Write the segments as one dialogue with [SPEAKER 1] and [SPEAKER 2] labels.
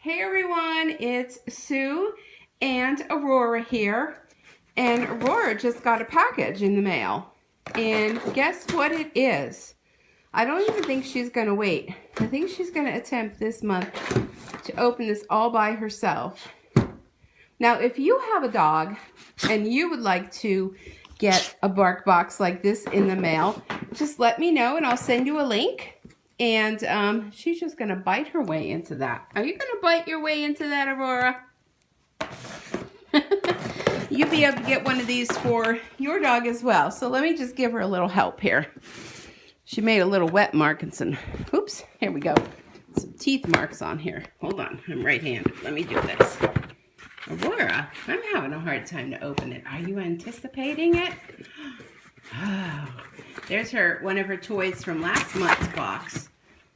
[SPEAKER 1] Hey everyone, it's Sue and Aurora here. And Aurora just got a package in the mail. And guess what it is? I don't even think she's going to wait. I think she's going to attempt this month to open this all by herself. Now, if you have a dog and you would like to get a Barkbox like this in the mail, just let me know and I'll send you a link. And she's just going to bite her way into that. Are you going to bite your way into that, Aurora? You'll be able to get one of these for your dog as well. So let me just give her a little help here. She made a little wet mark and some, oops, here we go. Some teeth marks on here. Hold on, I'm right-handed. Let me do this. Aurora, I'm having a hard time to open it. Are you anticipating it? Oh, there's one of her toys from last month's box.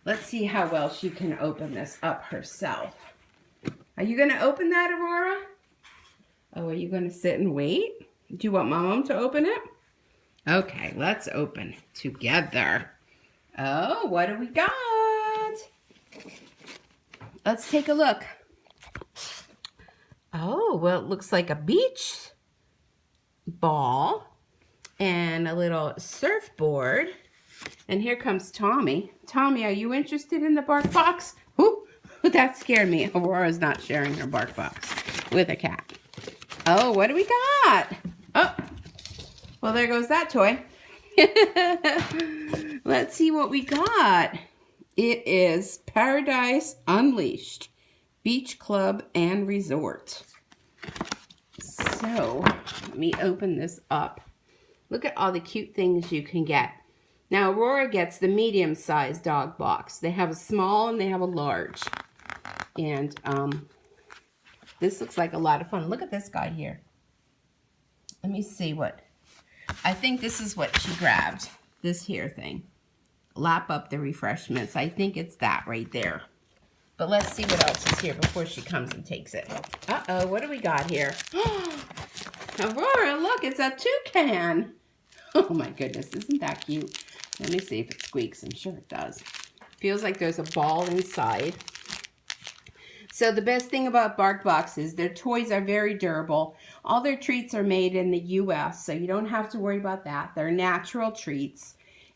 [SPEAKER 1] Let's see how well she can open this up herself. Are you going to open that, Aurora? Oh, are you going to sit and wait? Do you want Mom to open it? Okay, let's open together. Oh, what do we got? Let's take a look. Oh, well, it looks like a beach ball and a little surfboard. And here comes Tommy. Tommy, are you interested in the Barkbox? Ooh, that scared me. Aurora's not sharing her Barkbox with a cat. Oh, what do we got? Oh, well, there goes that toy. Let's see what we got. It is Paradise Unleashed, Beach Club and Resort. So, let me open this up. Look at all the cute things you can get. Now, Aurora gets the medium-sized dog box. They have a small and they have a large. And this looks like a lot of fun. Look at this guy here. Let me see what. I think this is what she grabbed. This here thing. Lap up the refreshments. I think it's that right there. But let's see what else is here before she comes and takes it. Uh-oh, what do we got here? Aurora, look, it's a toucan. Oh my goodness, isn't that cute? Let me see if it squeaks. I'm sure it does. Feels like there's a ball inside. So the best thing about Barkbox is their toys are very durable. All their treats are made in the U.S., so you don't have to worry about that. They're natural treats.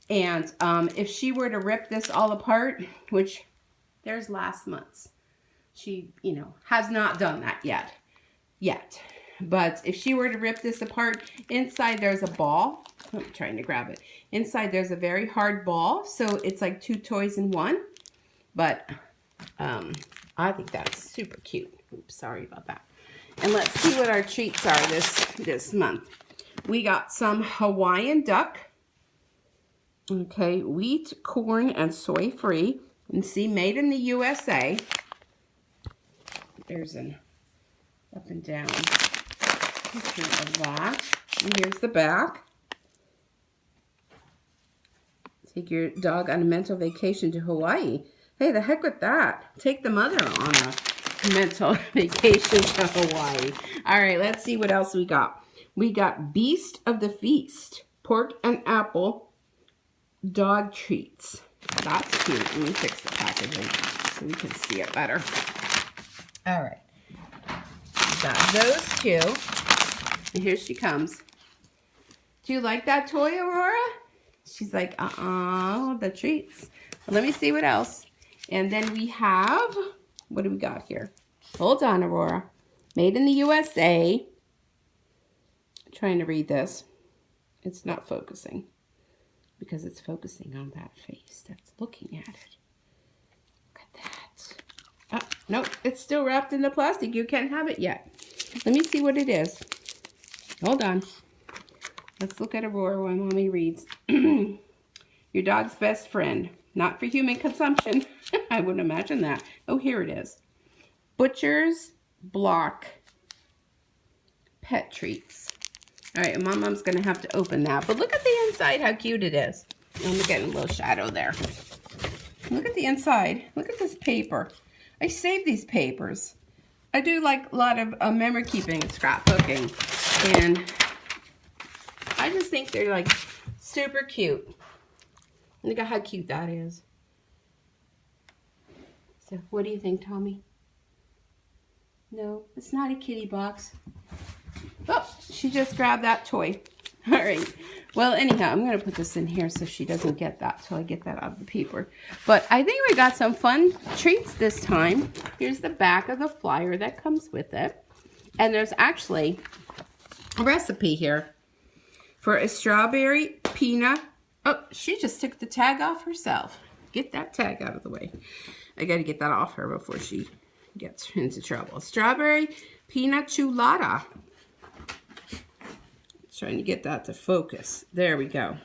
[SPEAKER 1] And if she were to rip this all apart, which there's last month's, she, has not done that yet. But if she were to rip this apart, inside there's a ball. I'm trying to grab it. Inside there's a very hard ball, so it's like two toys in one. But I think that's super cute. Oops, sorry about that. And let's see what our treats are this month. We got some Hawaiian duck. Okay, wheat, corn, and soy free. And see, made in the USA. There's an up and down picture of that. And here's the back. Take your dog on a mental vacation to Hawaii. Hey, the heck with that. Take the mother on a mental vacation to Hawaii. All right, let's see what else we got. We got Beast of the Feast, pork and apple dog treats. That's cute. Let me fix the packaging so we can see it better. All right. Got those two. And here she comes. Do you like that toy, Aurora? She's like, the treats. Well, let me see what else. And then we have, what do we got here? Hold on, Aurora. Made in the USA. I'm trying to read this. It's not focusing because it's focusing on that face that's looking at it. Look at that. Oh, nope, it's still wrapped in the plastic. You can't have it yet. Let me see what it is. Hold on. Let's look at Aurora while Mommy reads. Your dog's best friend. Not for human consumption. I wouldn't imagine that. Oh, here it is. Butcher's Block Pet Treats. All right, Mom's going to have to open that. But look at the inside, how cute it is. I'm getting a little shadow there. Look at the inside. Look at this paper. I saved these papers. I do like a lot of memory keeping and scrapbooking. And I just think they're like super cute. Look at how cute that is. So what do you think, Tommy? No, it's not a kitty box. Oh, she just grabbed that toy. All right. Well, anyhow, I'm going to put this in here so she doesn't get that till I get that out of the paper. But I think we got some fun treats this time. Here's the back of the flyer that comes with it. And there's actually a recipe here for a strawberry peanut. Oh, she just took the tag off herself. Get that tag out of the way. I got to get that off her before she gets into trouble. Strawberry peanut chulada. Trying to get that to focus. There we go.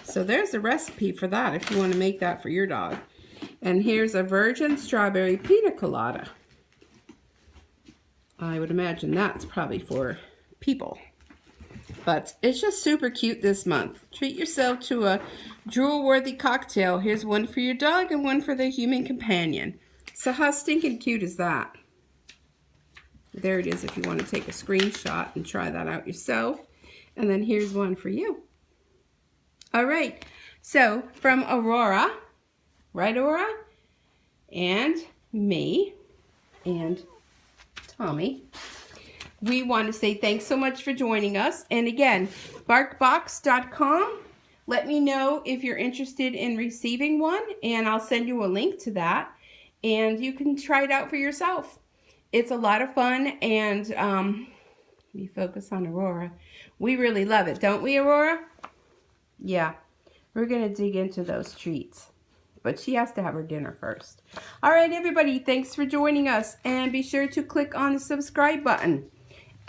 [SPEAKER 1] So there's a recipe for that if you want to make that for your dog. And here's a virgin strawberry pina colada. I would imagine that's probably for people. But it's just super cute this month. Treat yourself to a drool-worthy cocktail. Here's one for your dog and one for the human companion. So how stinking cute is that? There it is if you want to take a screenshot and try that out yourself. And then here's one for you. All right. So from Aurora, right, Aurora? And me and Tommy, we want to say thanks so much for joining us. And again, Barkbox.com. Let me know if you're interested in receiving one, and I'll send you a link to that. And you can try it out for yourself. It's a lot of fun, and we focus on Aurora. We really love it, don't we, Aurora? Yeah, we're going to dig into those treats. But she has to have her dinner first. All right, everybody, thanks for joining us. And be sure to click on the subscribe button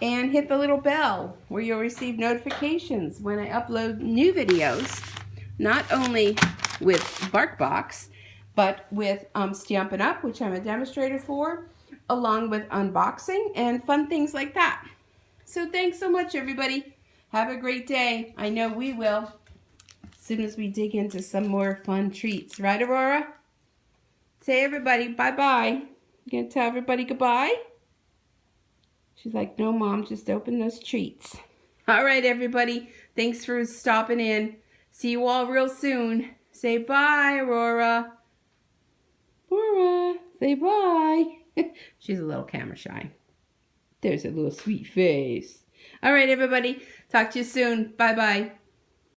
[SPEAKER 1] and hit the little bell where you'll receive notifications when I upload new videos, not only with Barkbox, but with Stampin' Up, which I'm a demonstrator for, along with unboxing and fun things like that. So thanks so much, everybody. Have a great day. I know we will. As soon as we dig into some more fun treats. Right, Aurora? Say, everybody, bye-bye. You gonna tell everybody goodbye? She's like, no, Mom, just open those treats. All right, everybody. Thanks for stopping in. See you all real soon. Say bye, Aurora. Aurora, say bye. She's a little camera shy. There's a little sweet face. All right, everybody. Talk to you soon. Bye-bye.